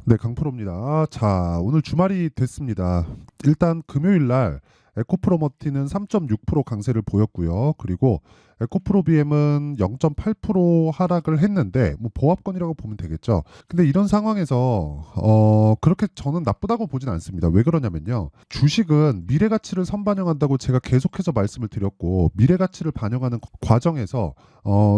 네, 강프로입니다. 자, 오늘 주말이 됐습니다. 일단 금요일 날 에코프로머티는 3.6% 강세를 보였고요. 그리고 에코프로 BM은 0.8% 하락을 했는데 뭐 보합권이라고 보면 되겠죠. 근데 이런 상황에서 그렇게 저는 나쁘다고 보진 않습니다. 왜 그러냐면요. 주식은 미래 가치를 선반영한다고 제가 계속해서 말씀을 드렸고, 미래 가치를 반영하는 과정에서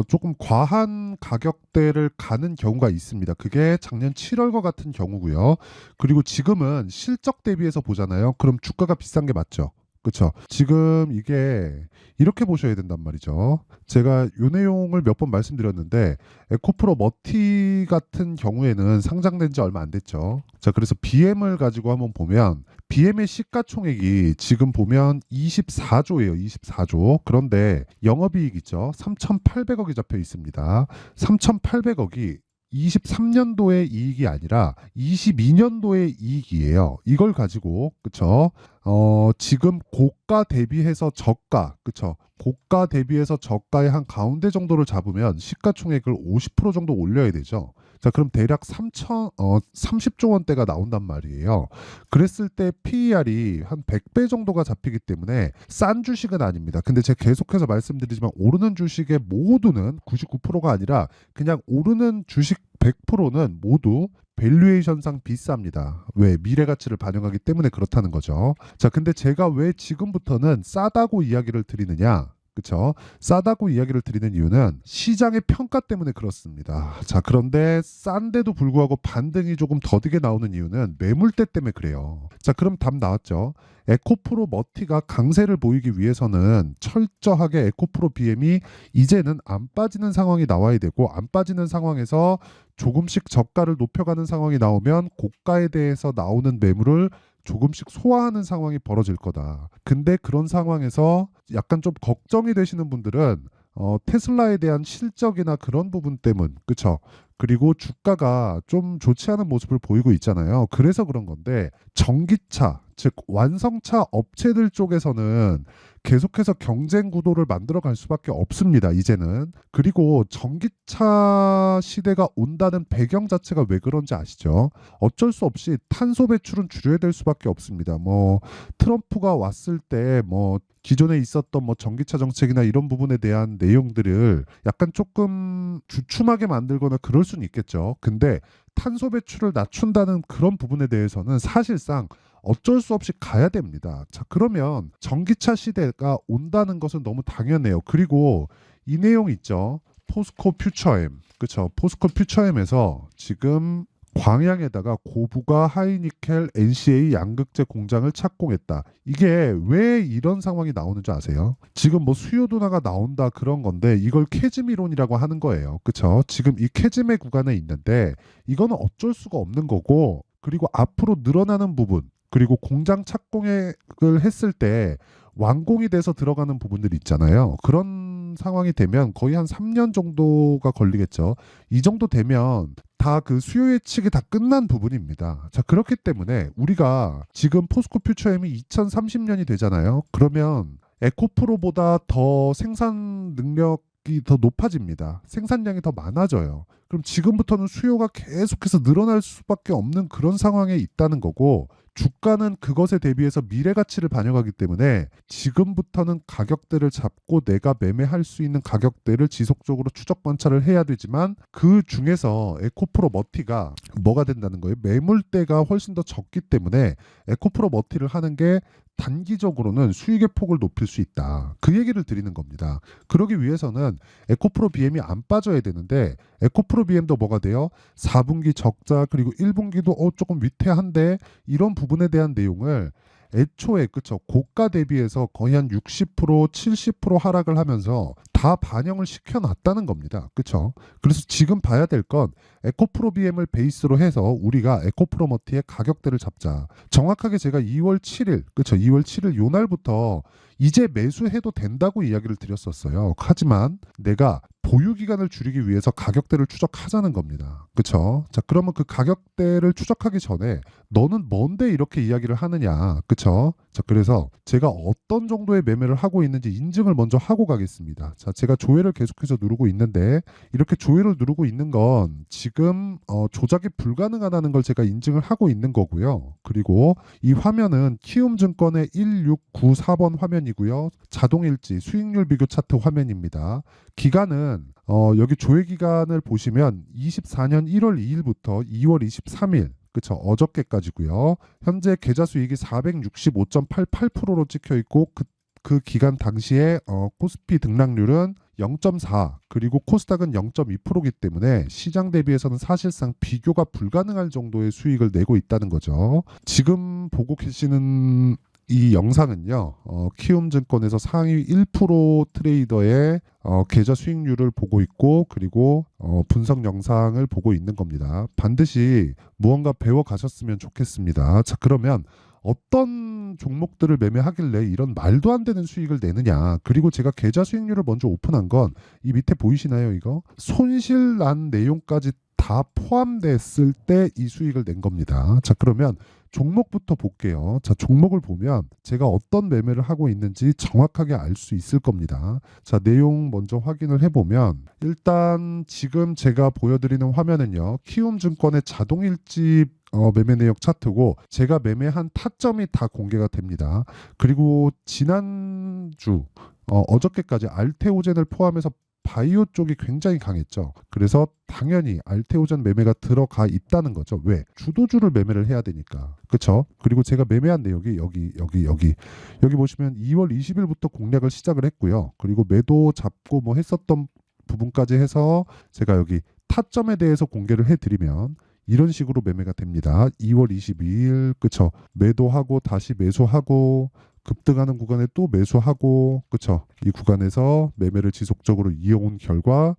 조금 과한 가격대를 가는 경우가 있습니다. 그게 작년 7월과 같은 경우고요. 그리고 지금은 실적 대비해서 보잖아요. 그럼 주가가 비싼 게 맞죠. 그렇죠. 지금 이게 이렇게 보셔야 된단 말이죠. 제가 요 내용을 몇 번 말씀드렸는데 에코프로 머티 같은 경우에는 상장된 지 얼마 안 됐죠. 자, 그래서 BM을 가지고 한번 보면 BM의 시가총액이 지금 보면 24조예요. 24조. 그런데 영업이익 있죠. 3,800억이 잡혀 있습니다. 3,800억이 23년도의 이익이 아니라 22년도의 이익이에요. 이걸 가지고 그쵸? 지금 고가 대비해서 저가, 그쵸? 고가 대비해서 저가의 한 가운데 정도를 잡으면 시가총액을 50% 정도 올려야 되죠. 자, 그럼 대략 30조 원대가 나온단 말이에요. 그랬을 때 PER이 한 100배 정도가 잡히기 때문에 싼 주식은 아닙니다. 근데 제가 계속해서 말씀드리지만 오르는 주식의 모두는 99%가 아니라 그냥 오르는 주식 100%는 모두 밸류에이션상 비쌉니다. 왜? 미래 가치를 반영하기 때문에 그렇다는 거죠. 자, 근데 제가 왜 지금부터는 싸다고 이야기를 드리느냐? 그쵸? 싸다고 이야기를 드리는 이유는 시장의 평가 때문에 그렇습니다. 자, 그런데 싼데도 불구하고 반등이 조금 더디게 나오는 이유는 매물대 때문에 그래요. 자, 그럼 답 나왔죠? 에코프로 머티가 강세를 보이기 위해서는 철저하게 에코프로 BM이 이제는 안 빠지는 상황이 나와야 되고, 안 빠지는 상황에서 조금씩 저가를 높여가는 상황이 나오면 고가에 대해서 나오는 매물을 조금씩 소화하는 상황이 벌어질 거다. 근데 그런 상황에서 약간 좀 걱정이 되시는 분들은 테슬라에 대한 실적이나 그런 부분 때문, 그쵸? 그리고 주가가 좀 좋지 않은 모습을 보이고 있잖아요. 그래서 그런 건데 전기차, 즉 완성차 업체들 쪽에서는 계속해서 경쟁 구도를 만들어 갈 수밖에 없습니다. 이제는. 그리고 전기차 시대가 온다는 배경 자체가 왜 그런지 아시죠? 어쩔 수 없이 탄소 배출은 줄여야 될 수밖에 없습니다. 뭐 트럼프가 왔을 때 뭐 기존에 있었던 뭐 전기차 정책이나 이런 부분에 대한 내용들을 약간 조금 주춤하게 만들거나 그럴 수는 있겠죠. 근데 탄소 배출을 낮춘다는 그런 부분에 대해서는 사실상 어쩔 수 없이 가야 됩니다. 자, 그러면 전기차 시대가 온다는 것은 너무 당연해요. 그리고 이 내용 있죠. 포스코 퓨처엠. 그렇죠. 포스코 퓨처엠에서 지금 광양에다가 고부가 하이니켈 NCA 양극재 공장을 착공했다. 이게 왜 이런 상황이 나오는 줄 아세요? 지금 뭐 수요 둔화가 나온다 그런 건데 이걸 캐즘 이론이라고 하는 거예요. 그렇죠? 지금 이 캐즘의 구간에 있는데 이거는 어쩔 수가 없는 거고, 그리고 앞으로 늘어나는 부분, 그리고 공장 착공을 했을 때 완공이 돼서 들어가는 부분들이 있잖아요. 그런 상황이 되면 거의 한 3년 정도가 걸리겠죠. 이 정도 되면 다 그 수요 예측이 다 끝난 부분입니다. 자, 그렇기 때문에 우리가 지금 포스코 퓨처엠이 2030년이 되잖아요. 그러면 에코프로보다 더 생산 능력이 더 높아집니다. 생산량이 더 많아져요. 그럼 지금부터는 수요가 계속해서 늘어날 수밖에 없는 그런 상황에 있다는 거고, 주가는 그것에 대비해서 미래 가치를 반영하기 때문에 지금부터는 가격대를 잡고 내가 매매할 수 있는 가격대를 지속적으로 추적 관찰을 해야 되지만, 그 중에서 에코프로 머티가 뭐가 된다는 거예요? 매물대가 훨씬 더 적기 때문에 에코프로 머티를 하는 게 단기적으로는 수익의 폭을 높일 수 있다. 그 얘기를 드리는 겁니다. 그러기 위해서는 에코프로 BM이 안 빠져야 되는데 에코프로 BM도 뭐가 돼요? 4분기 적자, 그리고 1분기도 조금 위태한데, 이런 부분에 대한 내용을 애초에 그쵸, 고가 대비해서 거의 한 60%, 70% 하락을 하면서 다 반영을 시켜놨다는 겁니다. 그쵸? 그래서 지금 봐야 될 건 에코프로 BM을 베이스로 해서 우리가 에코프로머티의 가격대를 잡자. 정확하게 제가 2월 7일, 그쵸? 2월 7일 요 날부터 이제 매수해도 된다고 이야기를 드렸었어요. 하지만 내가 보유 기간을 줄이기 위해서 가격대를 추적하자는 겁니다. 그쵸? 자, 그러면 그 가격대를 추적하기 전에 너는 뭔데 이렇게 이야기를 하느냐? 그쵸? 자, 그래서 제가 어떤 정도의 매매를 하고 있는지 인증을 먼저 하고 가겠습니다. 자, 제가 조회를 계속해서 누르고 있는데 이렇게 조회를 누르고 있는 건 지금 조작이 불가능하다는 걸 제가 인증을 하고 있는 거고요. 그리고 이 화면은 키움증권의 1694번 화면이고요. 자동일지 수익률 비교 차트 화면입니다. 기간은 여기 조회 기간을 보시면 24년 1월 2일부터 2월 23일, 그쵸, 어저께까지고요. 현재 계좌 수익이 465.88%로 찍혀 있고 그 기간 당시에 코스피 등락률은 0.4, 그리고 코스닥은 0.2%이기 때문에 시장 대비해서는 사실상 비교가 불가능할 정도의 수익을 내고 있다는 거죠. 지금 보고 계시는 이 영상은요, 키움증권에서 상위 1% 트레이더의 계좌 수익률을 보고 있고, 그리고 분석 영상을 보고 있는 겁니다. 반드시 무언가 배워 가셨으면 좋겠습니다. 자, 그러면 어떤 종목들을 매매하길래 이런 말도 안 되는 수익을 내느냐. 그리고 제가 계좌 수익률을 먼저 오픈한 건 이 밑에 보이시나요, 이거? 손실 난 내용까지 다 포함됐을 때 이 수익을 낸 겁니다. 자, 그러면 종목부터 볼게요. 자, 종목을 보면 제가 어떤 매매를 하고 있는지 정확하게 알 수 있을 겁니다. 자, 내용 먼저 확인을 해보면 일단 지금 제가 보여드리는 화면은요, 키움증권의 자동일지 매매 내역 차트고 제가 매매한 타점이 다 공개가 됩니다. 그리고 지난주 어저께까지 알테오젠을 포함해서 바이오 쪽이 굉장히 강했죠. 그래서 당연히 알테오젠 매매가 들어가 있다는 거죠. 왜? 주도주를 매매를 해야 되니까. 그렇죠? 그리고 제가 매매한 내역이 여기 보시면 2월 20일부터 공략을 시작을 했고요. 그리고 매도 잡고 뭐 했었던 부분까지 해서 제가 여기 타점에 대해서 공개를 해드리면 이런 식으로 매매가 됩니다. 2월 22일, 그쵸? 매도하고 다시 매수하고 급등하는 구간에 또 매수하고, 그쵸? 이 구간에서 매매를 지속적으로 이어온 결과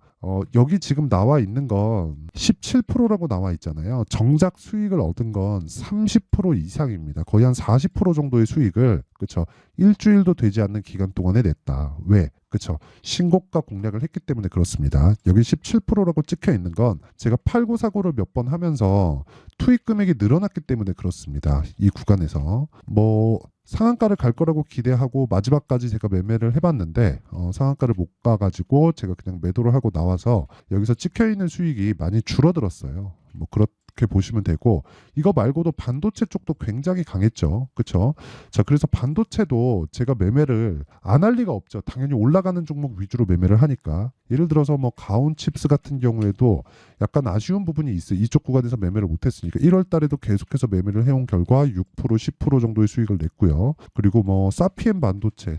여기 지금 나와 있는 건 17%라고 나와 있잖아요. 정작 수익을 얻은 건 30% 이상입니다. 거의 한 40% 정도의 수익을, 그쵸? 일주일도 되지 않는 기간 동안에 냈다. 왜? 그쵸? 신고가 공략을 했기 때문에 그렇습니다. 여기 17%라고 찍혀 있는 건 제가 팔고 사고를 몇 번 하면서 투입 금액이 늘어났기 때문에 그렇습니다. 이 구간에서 뭐 상한가를 갈 거라고 기대하고 마지막까지 제가 매매를 해봤는데 상한가를 못 가가지고 제가 그냥 매도를 하고 나와서 여기서 찍혀있는 수익이 많이 줄어들었어요. 뭐 그렇게 보시면 되고, 이거 말고도 반도체 쪽도 굉장히 강했죠. 그쵸? 자, 그래서 반도체도 제가 매매를 안 할 리가 없죠. 당연히 올라가는 종목 위주로 매매를 하니까. 예를 들어서 뭐 가온칩스 같은 경우에도 약간 아쉬운 부분이 있어요. 이쪽 구간에서 매매를 못했으니까 1월 달에도 계속해서 매매를 해온 결과 6% 10% 정도의 수익을 냈고요. 그리고 뭐 사피엔 반도체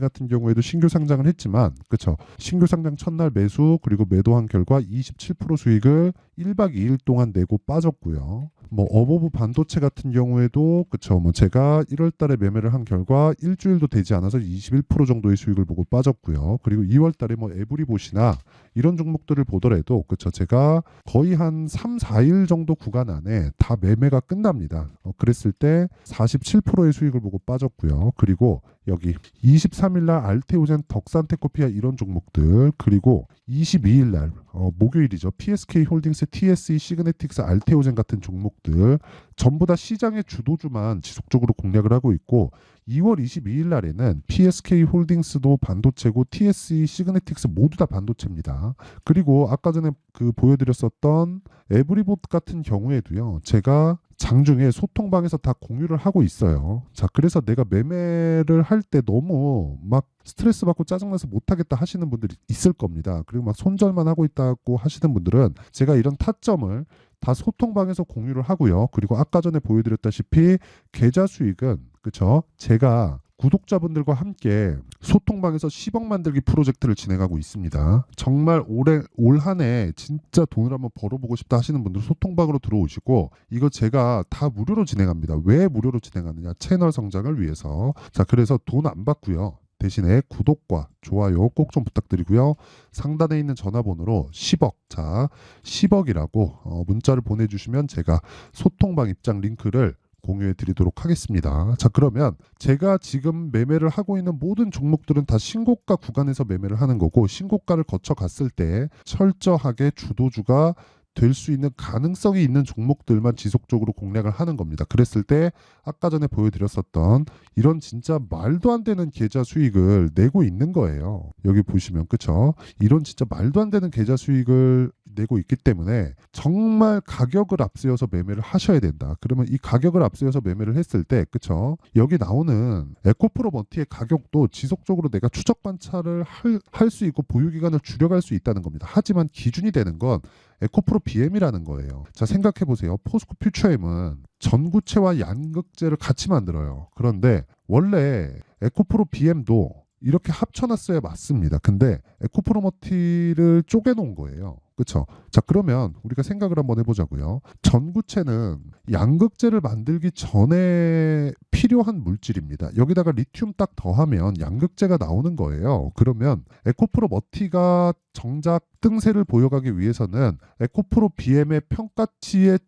같은 경우에도 신규 상장을 했지만, 그쵸? 신규 상장 첫날 매수, 그리고 매도한 결과 27% 수익을 1박 2일 동안 내고 빠졌고요. 뭐 어버브 반도체 같은 경우에도, 그쵸, 뭐 제가 1월 달에 매매를 한 결과 일주일도 되지 않아서 21% 정도의 수익을 보고 빠졌고요. 그리고 2월 달에 뭐 에브리봇이나 이런 종목들을 보더라도, 그쵸, 제가 거의 한 3, 4일 정도 구간 안에 다 매매가 끝납니다. 그랬을 때 47%의 수익을 보고 빠졌고요. 그리고 여기 23일 날 알테오젠, 덕산테코피아 이런 종목들, 그리고 22일 날 목요일이죠. PSK 홀딩스, TSE, 시그네틱스, 알테오젠 같은 종목들 전부 다 시장의 주도주만 지속적으로 공략을 하고 있고, 2월 22일 날에는 PSK 홀딩스도 반도체고 TSE, 시그네틱스 모두 다 반도체입니다. 그리고 아까 전에 그 보여드렸었던 에브리봇 같은 경우에도요, 제가 장중에 소통방에서 다 공유를 하고 있어요. 자, 그래서 내가 매매를 할 때 너무 막 스트레스 받고 짜증나서 못하겠다 하시는 분들이 있을 겁니다. 그리고 막 손절만 하고 있다고 하시는 분들은 제가 이런 타점을 다 소통방에서 공유를 하고요. 그리고 아까 전에 보여드렸다시피 계좌 수익은, 그쵸, 제가 구독자분들과 함께 소통방에서 10억 만들기 프로젝트를 진행하고 있습니다. 정말 올 한 해 진짜 돈을 한번 벌어보고 싶다 하시는 분들 소통방으로 들어오시고, 이거 제가 다 무료로 진행합니다. 왜 무료로 진행하느냐? 채널 성장을 위해서. 자, 그래서 돈 안 받고요. 대신에 구독과 좋아요 꼭 좀 부탁드리고요. 상단에 있는 전화번호로 10억, 자 10억이라고 문자를 보내주시면 제가 소통방 입장 링크를 공유해 드리도록 하겠습니다. 자, 그러면 제가 지금 매매를 하고 있는 모든 종목들은 다 신고가 구간에서 매매를 하는 거고, 신고가를 거쳐 갔을 때 철저하게 주도주가 될 수 있는 가능성이 있는 종목들만 지속적으로 공략을 하는 겁니다. 그랬을 때 아까 전에 보여드렸었던 이런 진짜 말도 안 되는 계좌 수익을 내고 있는 거예요. 여기 보시면 그쵸? 이런 진짜 말도 안 되는 계좌 수익을 내고 있기 때문에 정말 가격을 앞세워서 매매를 하셔야 된다. 그러면 이 가격을 앞세워서 매매를 했을 때 그쵸? 여기 나오는 에코프로 머티의 가격도 지속적으로 내가 추적 관찰을 할 수 있고 보유 기간을 줄여갈 수 있다는 겁니다. 하지만 기준이 되는 건 에코프로 BM이라는 거예요. 자, 생각해 보세요. 포스코 퓨처엠은 전구체와 양극재를 같이 만들어요. 그런데 원래 에코프로 BM도 이렇게 합쳐놨어야 맞습니다. 근데 에코프로머티를 쪼개놓은 거예요. 그렇죠? 자, 그러면 우리가 생각을 한번 해보자고요. 전구체는 양극재를 만들기 전에 필요한 물질입니다. 여기다가 리튬 딱 더하면 양극재가 나오는 거예요. 그러면 에코프로머티가 정작 등세를 보여가기 위해서는 에코프로 BM의 평가치의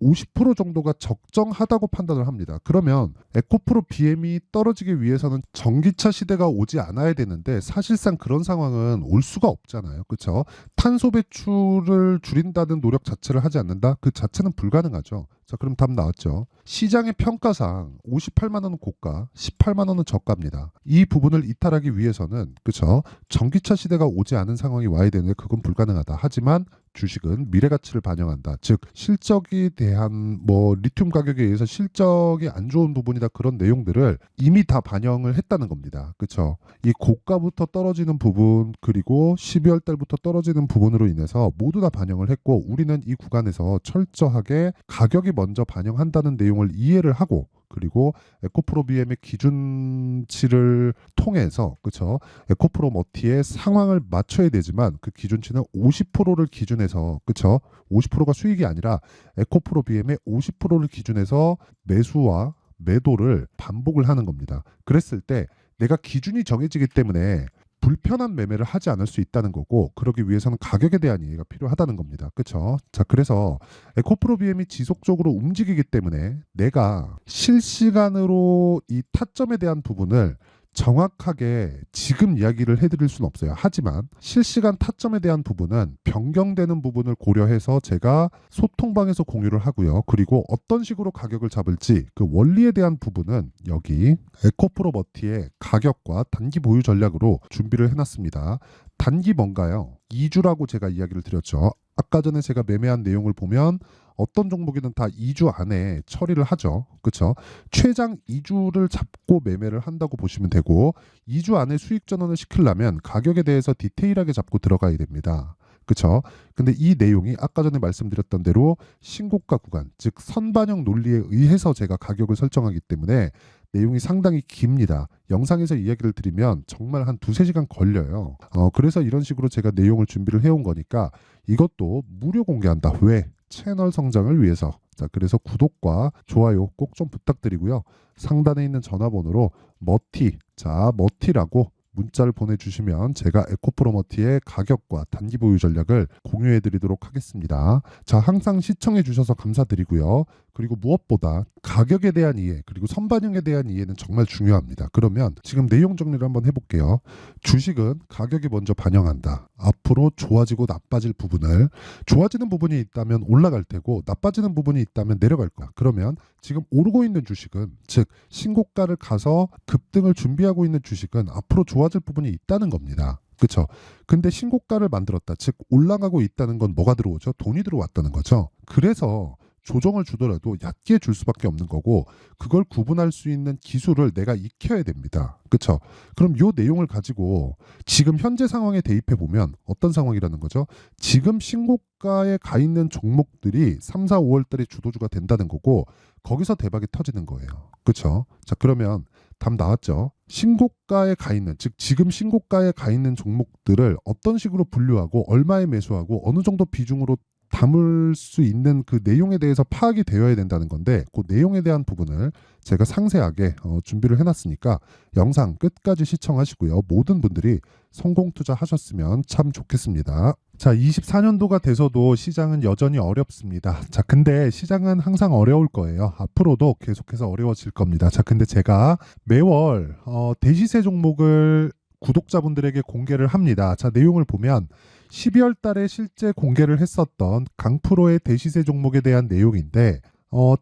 50% 정도가 적정하다고 판단을 합니다. 그러면 에코프로 BM이 떨어지기 위해서는 전기차 시대가 오지 않아야 되는데 사실상 그런 상황은 올 수가 없잖아요. 그렇죠? 탄소 배출을 줄인다는 노력 자체를 하지 않는다? 그 자체는 불가능하죠. 자, 그럼 답 나왔죠. 시장의 평가상 58만 원은 고가, 18만 원은 저가입니다. 이 부분을 이탈하기 위해서는 그렇죠? 전기차 시대가 오지 않은 상황이 와야 되는데 그건 불가능하다. 하지만 주식은 미래 가치를 반영한다. 즉 실적에 대한 리튬 가격에 의해서 실적이 안 좋은 부분이다. 그런 내용들을 이미 다 반영을 했다는 겁니다. 그렇죠? 이 고가부터 떨어지는 부분 그리고 12월 달부터 떨어지는 부분으로 인해서 모두 다 반영을 했고 우리는 이 구간에서 철저하게 가격이 먼저 반영한다는 내용을 이해를 하고 그리고 에코프로 BM의 기준치를 통해서 그렇죠? 에코프로 머티의 상황을 맞춰야 되지만 그 기준치는 50%를 기준해서 그렇죠? 50%가 수익이 아니라 에코프로 BM의 50%를 기준해서 매수와 매도를 반복을 하는 겁니다. 그랬을 때 내가 기준이 정해지기 때문에 불편한 매매를 하지 않을 수 있다는 거고 그러기 위해서는 가격에 대한 이해가 필요하다는 겁니다. 그렇죠? 자, 그래서 에코프로 BM이 지속적으로 움직이기 때문에 내가 실시간으로 이 타점에 대한 부분을 정확하게 지금 이야기를 해드릴 수는 없어요. 하지만 실시간 타점에 대한 부분은 변경되는 부분을 고려해서 제가 소통방에서 공유를 하고요. 그리고 어떤 식으로 가격을 잡을지 그 원리에 대한 부분은 여기 에코프로 머티의 가격과 단기 보유 전략으로 준비를 해놨습니다. 단기 뭔가요? 2주라고 제가 이야기를 드렸죠. 아까 전에 제가 매매한 내용을 보면 어떤 종목이든 다 2주 안에 처리를 하죠. 그렇죠? 최장 2주를 잡고 매매를 한다고 보시면 되고 2주 안에 수익 전환을 시키려면 가격에 대해서 디테일하게 잡고 들어가야 됩니다. 그렇죠? 근데 이 내용이 아까 전에 말씀드렸던 대로 신고가 구간, 즉 선반영 논리에 의해서 제가 가격을 설정하기 때문에 내용이 상당히 깁니다. 영상에서 이야기를 드리면 정말 한 두세 시간 걸려요. 그래서 이런 식으로 제가 내용을 준비를 해온 거니까 이것도 무료 공개한다. 왜? 채널 성장을 위해서. 자, 그래서 구독과 좋아요 꼭 좀 부탁드리고요. 상단에 있는 전화번호로 머티라고 문자를 보내주시면 제가 에코프로머티의 가격과 단기 보유 전략을 공유해 드리도록 하겠습니다. 자, 항상 시청해 주셔서 감사드리고요. 그리고 무엇보다 가격에 대한 이해 그리고 선반영에 대한 이해는 정말 중요합니다. 그러면 지금 내용 정리를 한번 해볼게요. 주식은 가격이 먼저 반영한다. 앞으로 좋아지고 나빠질 부분을 좋아지는 부분이 있다면 올라갈 테고 나빠지는 부분이 있다면 내려갈 거야. 그러면 지금 오르고 있는 주식은 즉 신고가를 가서 급등을 준비하고 있는 주식은 앞으로 좋아질 부분이 있다는 겁니다. 그렇죠? 근데 신고가를 만들었다. 즉 올라가고 있다는 건 뭐가 들어오죠? 돈이 들어왔다는 거죠. 그래서 조정을 주더라도 얕게 줄 수밖에 없는 거고 그걸 구분할 수 있는 기술을 내가 익혀야 됩니다. 그렇죠? 그럼 이 내용을 가지고 지금 현재 상황에 대입해 보면 어떤 상황이라는 거죠? 지금 신고가에 가 있는 종목들이 3, 4, 5월 달에 주도주가 된다는 거고 거기서 대박이 터지는 거예요. 그렇죠? 자, 그러면 답 나왔죠? 신고가에 가 있는 즉 지금 신고가에 가 있는 종목들을 어떤 식으로 분류하고 얼마에 매수하고 어느 정도 비중으로 담을 수 있는 그 내용에 대해서 파악이 되어야 된다는 건데 그 내용에 대한 부분을 제가 상세하게 준비를 해놨으니까 영상 끝까지 시청하시고요. 모든 분들이 성공 투자하셨으면 참 좋겠습니다. 자, 24년도가 돼서도 시장은 여전히 어렵습니다. 자, 근데 시장은 항상 어려울 거예요. 앞으로도 계속해서 어려워질 겁니다. 자, 근데 제가 매월 대시세 종목을 구독자분들에게 공개를 합니다. 자, 내용을 보면 12월 달에 실제 공개를 했었던 강프로의 대시세 종목에 대한 내용인데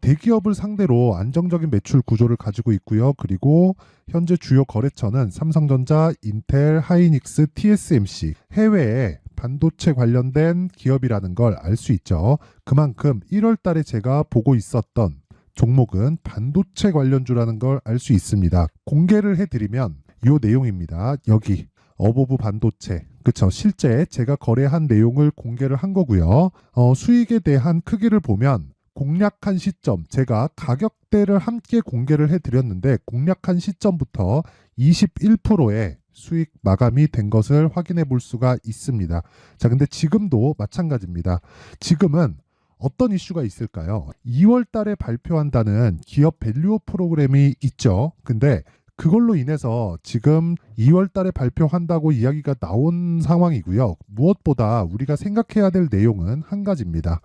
대기업을 상대로 안정적인 매출 구조를 가지고 있고요. 그리고 현재 주요 거래처는 삼성전자, 인텔, 하이닉스, TSMC, 해외에 반도체 관련된 기업이라는 걸 알 수 있죠. 그만큼 1월 달에 제가 보고 있었던 종목은 반도체 관련주라는 걸 알 수 있습니다. 공개를 해드리면 이 내용입니다. 여기 어보브 반도체, 그쵸? 실제 제가 거래한 내용을 공개를 한 거고요. 수익에 대한 크기를 보면 공략한 시점, 제가 가격대를 함께 공개를 해드렸는데 공략한 시점부터 21%의 수익 마감이 된 것을 확인해 볼 수가 있습니다. 자, 근데 지금도 마찬가지입니다. 지금은 어떤 이슈가 있을까요? 2월 달에 발표한다는 기업 밸류업 프로그램이 있죠. 근데 그걸로 인해서 지금 2월 달에 발표한다고 이야기가 나온 상황이고요. 무엇보다 우리가 생각해야 될 내용은 한 가지입니다.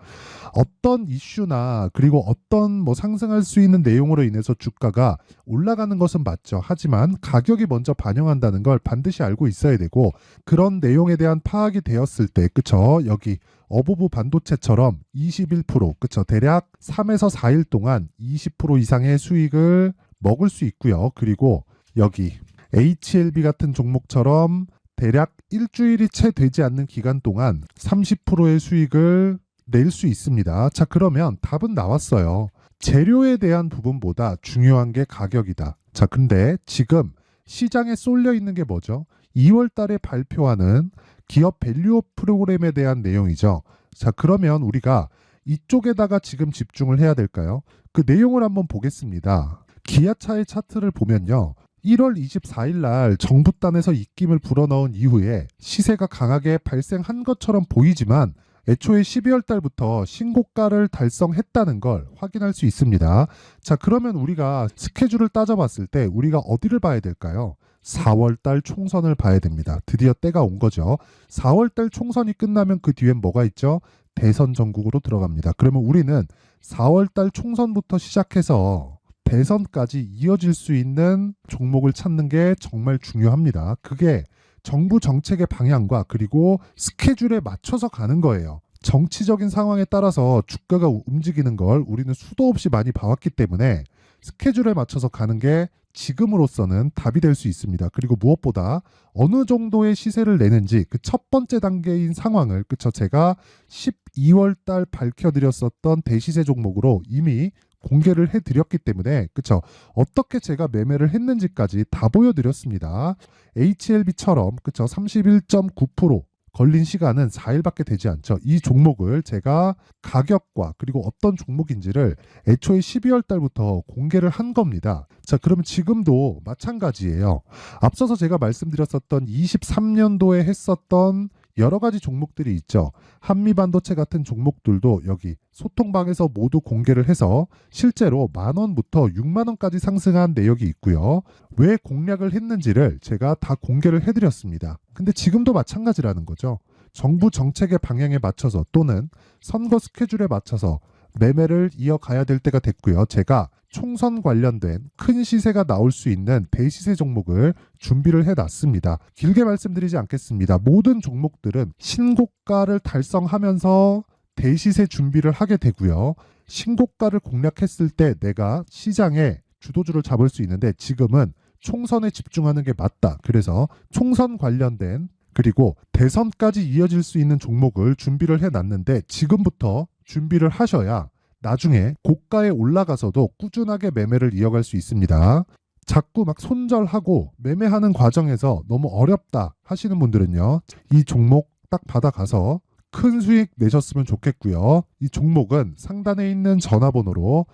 어떤 이슈나 그리고 어떤 상승할 수 있는 내용으로 인해서 주가가 올라가는 것은 맞죠. 하지만 가격이 먼저 반영한다는 걸 반드시 알고 있어야 되고, 그런 내용에 대한 파악이 되었을 때, 그쵸? 여기 어보브 반도체처럼 21%, 그쵸? 대략 3에서 4일 동안 20% 이상의 수익을 먹을 수 있고요. 그리고 여기 HLB 같은 종목처럼 대략 일주일이 채 되지 않는 기간 동안 30%의 수익을 낼 수 있습니다. 자, 그러면 답은 나왔어요. 재료에 대한 부분보다 중요한 게 가격이다. 자, 근데 지금 시장에 쏠려 있는 게 뭐죠? 2월 달에 발표하는 기업 밸류업 프로그램에 대한 내용이죠. 자, 그러면 우리가 이쪽에다가 지금 집중을 해야 될까요? 그 내용을 한번 보겠습니다. 기아차의 차트를 보면요. 1월 24일 날 정부단에서 입김을 불어넣은 이후에 시세가 강하게 발생한 것처럼 보이지만 애초에 12월 달부터 신고가를 달성했다는 걸 확인할 수 있습니다. 자, 그러면 우리가 스케줄을 따져봤을 때 우리가 어디를 봐야 될까요? 4월 달 총선을 봐야 됩니다. 드디어 때가 온 거죠. 4월 달 총선이 끝나면 그 뒤엔 뭐가 있죠? 대선 전국으로 들어갑니다. 그러면 우리는 4월 달 총선부터 시작해서 대선까지 이어질 수 있는 종목을 찾는 게 정말 중요합니다. 그게 정부 정책의 방향과 그리고 스케줄에 맞춰서 가는 거예요. 정치적인 상황에 따라서 주가가 움직이는 걸 우리는 수도 없이 많이 봐왔기 때문에 스케줄에 맞춰서 가는 게 지금으로서는 답이 될 수 있습니다. 그리고 무엇보다 어느 정도의 시세를 내는지 그 첫 번째 단계인 상황을, 그쵸? 제가 12월 달 밝혀드렸었던 대시세 종목으로 이미 공개를 해드렸기 때문에, 그쵸? 어떻게 제가 매매를 했는지까지 다 보여드렸습니다. HLB처럼, 그쵸? 31.9% 걸린 시간은 4일밖에 되지 않죠. 이 종목을 제가 가격과 그리고 어떤 종목인지를 애초에 12월 달부터 공개를 한 겁니다. 자, 그러면 지금도 마찬가지예요. 앞서서 제가 말씀드렸었던 23년도에 했었던 여러 가지 종목들이 있죠. 한미반도체 같은 종목들도 여기 소통방에서 모두 공개를 해서 실제로 10,000원부터 60,000원까지 상승한 내역이 있고요. 왜 공략을 했는지를 제가 다 공개를 해드렸습니다. 근데 지금도 마찬가지라는 거죠. 정부 정책의 방향에 맞춰서 또는 선거 스케줄에 맞춰서 매매를 이어가야 될 때가 됐고요. 제가 총선 관련된 큰 시세가 나올 수 있는 대시세 종목을 준비를 해놨습니다. 길게 말씀드리지 않겠습니다. 모든 종목들은 신고가를 달성하면서 대시세 준비를 하게 되고요. 신고가를 공략했을 때 내가 시장에 주도주를 잡을 수 있는데 지금은 총선에 집중하는 게 맞다. 그래서 총선 관련된 그리고 대선까지 이어질 수 있는 종목을 준비를 해놨는데 지금부터 준비를 하셔야 나중에 고가에 올라가서도 꾸준하게 매매를 이어갈 수 있습니다. 자꾸 막 손절하고 매매하는 과정에서 너무 어렵다 하시는 분들은요. 이 종목 딱 받아가서 큰 수익 내셨으면 좋겠고요. 이 종목은 상단에 있는 전화번호로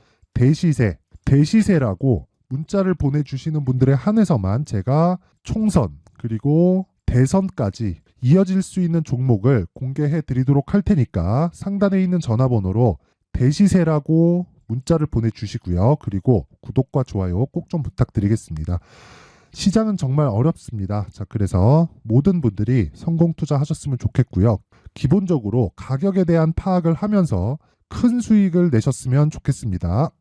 대시세라고 문자를 보내주시는 분들에 한해서만 제가 총선 그리고 대선까지 이어질 수 있는 종목을 공개해 드리도록 할 테니까 상단에 있는 전화번호로 대시세라고 문자를 보내주시고요. 그리고 구독과 좋아요 꼭 좀 부탁드리겠습니다. 시장은 정말 어렵습니다. 자, 그래서 모든 분들이 성공 투자하셨으면 좋겠고요. 기본적으로 가격에 대한 파악을 하면서 큰 수익을 내셨으면 좋겠습니다.